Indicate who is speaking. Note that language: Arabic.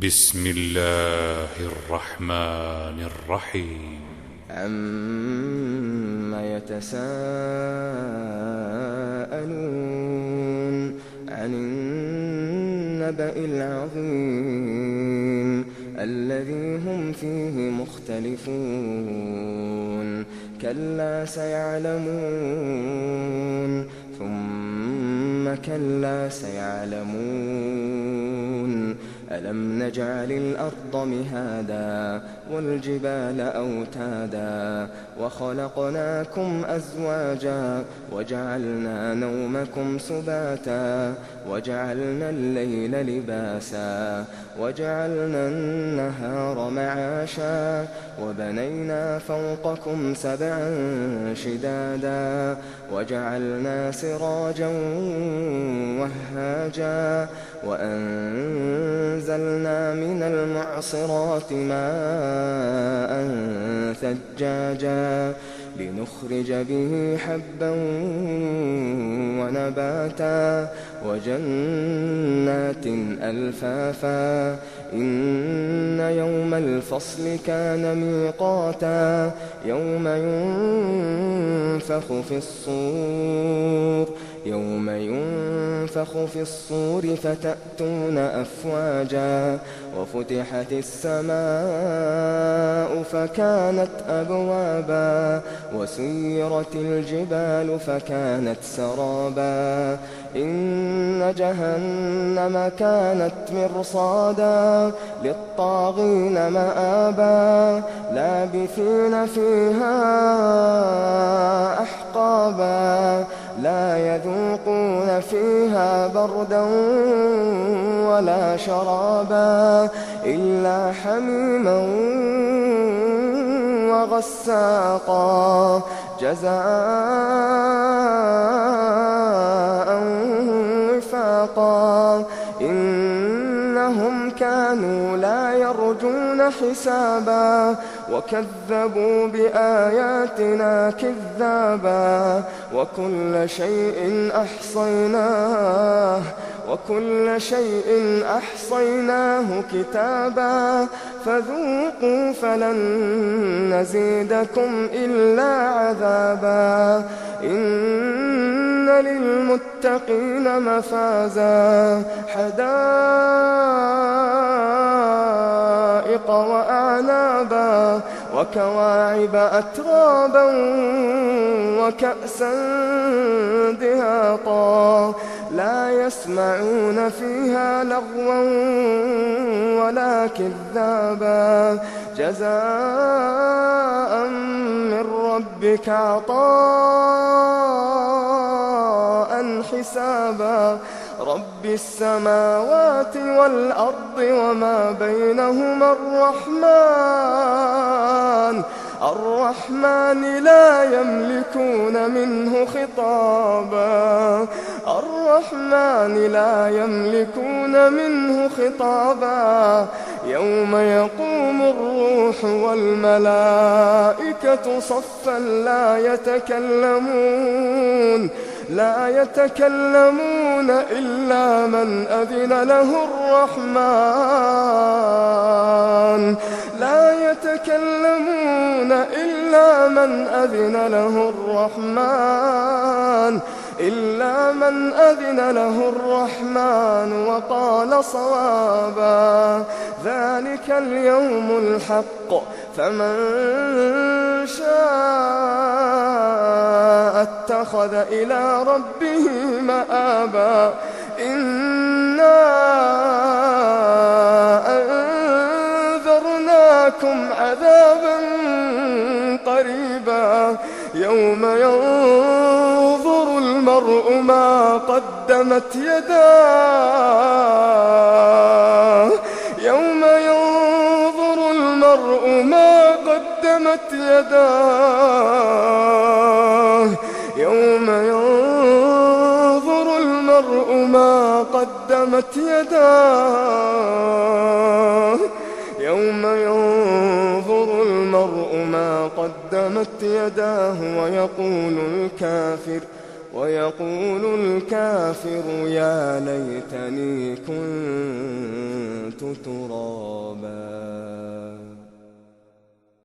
Speaker 1: بسم الله الرحمن الرحيم.
Speaker 2: عَمَّ يتساءلون عن النبأ العظيم الذي هم فيه مختلفون كلا سيعلمون ثم كلا سيعلمون ألم نجعل الأرض مهادا والجبال أوتادا وخلقناكم أزواجا وجعلنا نومكم سباتا وجعلنا الليل لباسا وجعلنا النهار معاشا وبنينا فوقكم سبعا شدادا وجعلنا سراجا وهاجا وأنزلنا من المعصرات ماء ثجاجا لنخرج به حبا ونباتا وجنات ألفافا إن يوم الفصل كان ميقاتا يوم ينفخ في الصور فتأتون أفواجا وفتحت السماء فكانت أبوابا وسيرت الجبال فكانت سرابا إن جهنم كانت مرصادا للطاغين مآبا لابثين فيها أحقابا لا يذوقون فيها بردا ولا شرابا إلا حميما وغساقا جزاء وفاقا إنهم كانوا لا يرجون حسابا وكذبوا بآياتنا كذابا وكل شيء أحصيناه كتابا فذوقوا فلن نزيدكم إلا عذابا إن للمتقين مفازا حدائق وأعنابا وكواعب أترابا وكأسا دهاقا لا يسمعون فيها لغوا ولا كذابا جزاء من ربك عطاء حسابا رب السماوات والأرض وما بينهما الرحمن لا يملكون منه خطابا يوم يقوم الروح والملائكة صفا لا يتكلمون إلا من أذن له الرحمن وقال صوابا ذلك اليوم الحق فمن شاء اتخذ إلى ربه مآبا إنا أنذرناكم عذابا قريبا يوم ينظر المرء ما قدمت يداه ويقول الكافر يا ليتني كنت ترابا